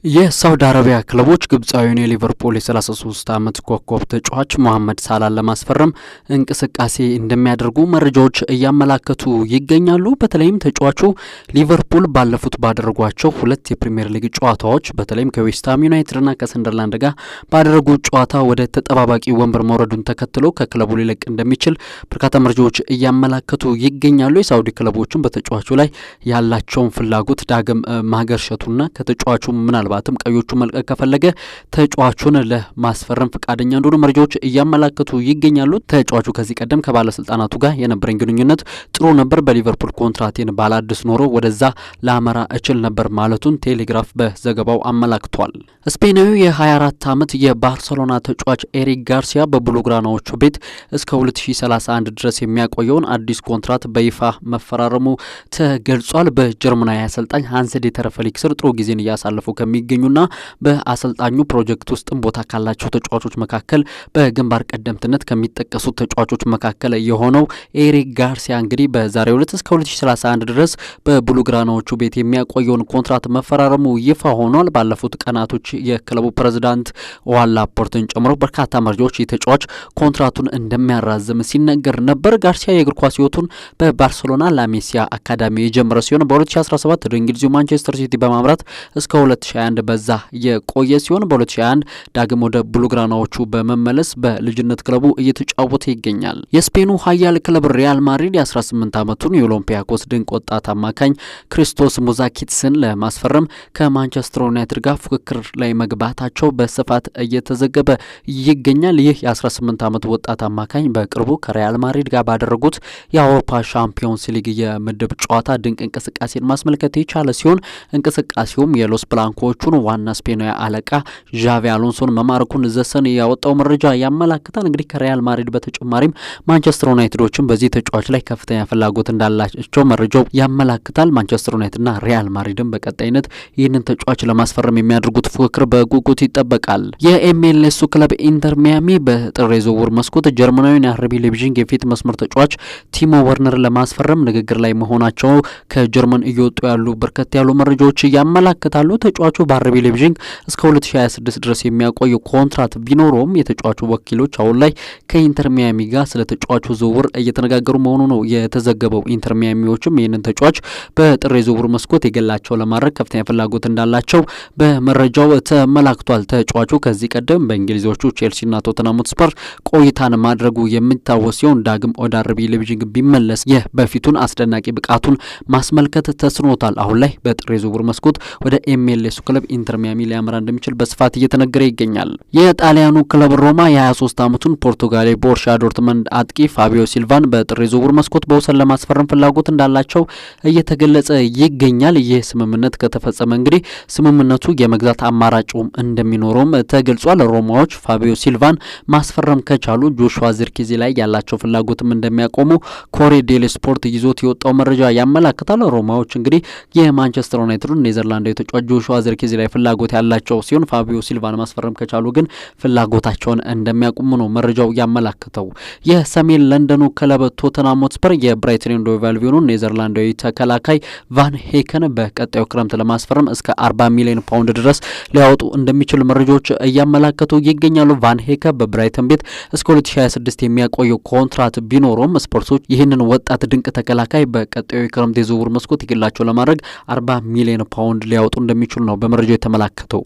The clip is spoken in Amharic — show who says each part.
Speaker 1: የሳውዲ አረቢያ ክለቦች ግብጻዊውን የሊቨርፑል የ33 ዓመት ኮከብ ተጫዋች መሐመድ ሳላህን ለማስፈረም እንቅስቃሴ እንደሚያደርጉ መረጃዎች እያመላከቱ ይገኛሉ። በተለይም ተጫዋቹ ሊቨርፑል ባለፉት ባደረጓቸው ሁለት የፕሪሚየር ሊግ ጨዋታዎች በተለይም ከዌስትሃም ዩናይትድና ከሰንደርላንድ ጋር ባደረጉት ጨዋታ ወደ ተጠባባቂ ወንበር መውረዱን ተከትሎ ከክለቡ ሊለቅ እንደሚችል በርካታ መረጃዎች እያመላከቱ ይገኛሉ። የሳውዲ ክለቦችም በተጫዋቹ ላይ ያላቸውን ፍላጎት ዳግም ማገርሸቱና ከተጫዋቹ ምናልባትም ቀዮቹ መልቀቅ ከፈለገ ተጫዋቹን ለማስፈረም ፈቃደኛ እንደሆኑ መረጃዎች እያመላከቱ ይገኛሉ። ተጫዋቹ ከዚህ ቀደም ከባለስልጣናቱ ጋር የነበረኝ ግንኙነት ጥሩ ነበር፣ በሊቨርፑል ኮንትራቴን ባላድስ ኖሮ ወደዛ ላመራ እችል ነበር ማለቱን ቴሌግራፍ በዘገባው አመላክቷል። ስፔናዊው የ24 ዓመት የባርሴሎና ተጫዋች ኤሪክ ጋርሲያ በብሉግራናዎቹ ቤት እስከ 2031 ድረስ የሚያቆየውን አዲስ ኮንትራት በይፋ መፈራረሙ ተገልጿል። በጀርመናዊ አሰልጣኝ ሃንስ ዲተር ፍሊክ ስር ጥሩ ጊዜን እያሳለፉ ከሚገኙና በአሰልጣኙ ፕሮጀክት ውስጥም ቦታ ካላቸው ተጫዋቾች መካከል በግንባር ቀደምትነት ከሚጠቀሱት ተጫዋቾች መካከል የሆነው ኤሪክ ጋርሲያ እንግዲህ በዛሬው ዕለት እስከ 2031 ድረስ በብሉግራናዎቹ ቤት የሚያቆየውን ኮንትራት መፈራረሙ ይፋ ሆኗል። ባለፉት ቀናቶች የክለቡ ፕሬዝዳንት ኦዋን ላፖርትን ጨምሮ በርካታ መረጃዎች የተጫዋች ኮንትራቱን እንደሚያራዝም ሲነገር ነበር። ጋርሲያ የእግር ኳስ ሕይወቱን በባርሴሎና ላሜሲያ አካዳሚ የጀመረ ሲሆን በ2017 ወደ እንግሊዙ ማንቸስተር ሲቲ በማምራት እስከ 2021 በዛ የቆየ ሲሆን በ2021 ዳግም ወደ ብሉግራናዎቹ በመመለስ በልጅነት ክለቡ እየተጫወተ ይገኛል። የስፔኑ ኃያል ክለብ ሪያል ማድሪድ የ18 ዓመቱን የኦሎምፒያኮስ ድንቅ ወጣት አማካኝ ክሪስቶስ ሙዛኪትስን ለማስፈረም ከማንቸስተር ዩናይትድ ጋር ፉክክር ላይ መግባታቸው በስፋት እየተዘገበ ይገኛል። ይህ የ18 ዓመት ወጣት አማካኝ በቅርቡ ከሪያል ማድሪድ ጋር ባደረጉት የአውሮፓ ሻምፒዮንስ ሊግ የምድብ ጨዋታ ድንቅ እንቅስቃሴን ማስመልከት የቻለ ሲሆን እንቅስቃሴውም የሎስ ብላንኮቹን ዋና ስፔናዊ አለቃ ዣቪ አሎንሶን መማረኩን ዘሰን ያወጣው መረጃ ያመላክታል። እንግዲህ ከሪያል ማድሪድ በተጨማሪም ማንቸስተር ዩናይትዶችም በዚህ ተጫዋች ላይ ከፍተኛ ፍላጎት እንዳላቸው መረጃው ያመላክታል። ማንቸስተር ዩናይትድና ሪያል ማድሪድም በቀጣይነት ይህንን ተጫዋች ለማስፈረም የሚያደርጉት ፉክክር በጉጉት ይጠበቃል። የኤምኤልኤሱ ክለብ ኢንተር ሚያሚ በጥር የዝውውር መስኮት ጀርመናዊውን የአርቢ ሌይፕዚግ የፊት መስመር ተጫዋች ቲሞ ወርነር ለማስፈረም ንግግር ላይ መሆናቸው ከጀርመን እየወጡ ያሉ በርከት ያሉ መረጃዎች ያመላክታሉ። ተጫዋቹ በአርቢ ሌይፕዚግ እስከ 2026 ድረስ የሚያቆይ ኮንትራት ቢኖረውም የተጫዋቹ ወኪሎች አሁን ላይ ከኢንተር ሚያሚ ጋር ስለ ተጫዋቹ ዝውውር እየተነጋገሩ መሆኑ ነው የተዘገበው። ኢንተር ሚያሚዎችም ይህንን ተጫዋች በጥር የዝውውር መስኮት የገላቸው ለማድረግ ከፍተኛ ፍላጎት እንዳላቸው በመረጃው ተመላክቷል። ተጫዋቹ ከዚህ ቀደም በእንግሊዞቹ ቼልሲና ቶተንሃም ሆትስፐር ቆይታን ማድረጉ የሚታወስ ሲሆን ዳግም ወደ አርቢ ሌይፕዚግ ቢመለስ በፊቱን አስደናቂ ብቃቱን ማስመልከት ተስኖታል። አሁን ላይ በጥር የዝውውር መስኮት ወደ ኤምኤልኤሱ ክለብ ኢንተር ሚያሚ ሊያመራ እንደሚችል በስፋት እየተነገረ ይገኛል። የጣሊያኑ ክለብ ሮማ የ23 ዓመቱን ፖርቱጋላዊ ቦሩሲያ ዶርትመንድ አጥቂ ፋቢዮ ሲልቫን በጥር የዝውውር መስኮት በውሰን ለማስፈረም ፍላጎት እንዳላቸው እየተገለጸ ይገኛል። ይህ ስምምነት ከተፈጸመ እንግዲህ ስምምነቱ የመግዛት አማራጭም እንደሚኖረውም ተገልጿል። ሮማዎች ፋቢዮ ሲልቫን ማስፈረም ከቻሉ ጆሹዋ ዚርክዜ ላይ ያላቸው ፍላጎትም እንደሚያቆሙ ኮሬ ዴል ስፖርት ይዞት የወጣው መረጃ ያመላክታል። ሮማዎች እንግዲህ የማንቸስተር ዩናይትዱን ኔዘርላንዳዊ ተጫዋች ጆሹዋ ዚርክዜ ላይ ፍላጎት ያላቸው ሲሆን ፋቢዮ ሲልቫን ማስፈረም ከቻሉ ግን ፍላጎታቸውን እንደሚያቆሙ ነው መረጃው ያመላክተው። የሰሜን ለንደኑ ክለብ ቶተንሃም ሆትስፐር የብራይተን ኤንድ ሆቭ አልቢዮኑን ኔዘርላንዳዊ ተከላካይ ቫን ሄከን በቀጣዩ ክረምት ለማስፈረም እስከ 40 ሚሊዮን ፓውንድ ድረስ ሊያወጡ እንደሚችሉ መረጃዎች እያመላከቱ ይገኛሉ። ቫን ሄከ በብራይተን ቤት እስከ 2026 የሚያቆየው ኮንትራት ቢኖረውም ስፖርቶች ይህንን ወጣት ድንቅ ተከላካይ በቀጣዩ ክረምት የዝውውር መስኮት ይግላቸው ለማድረግ 40 ሚሊዮን ፓውንድ ሊያወጡ እንደሚችሉ ነው በመረጃው የተመላከተው።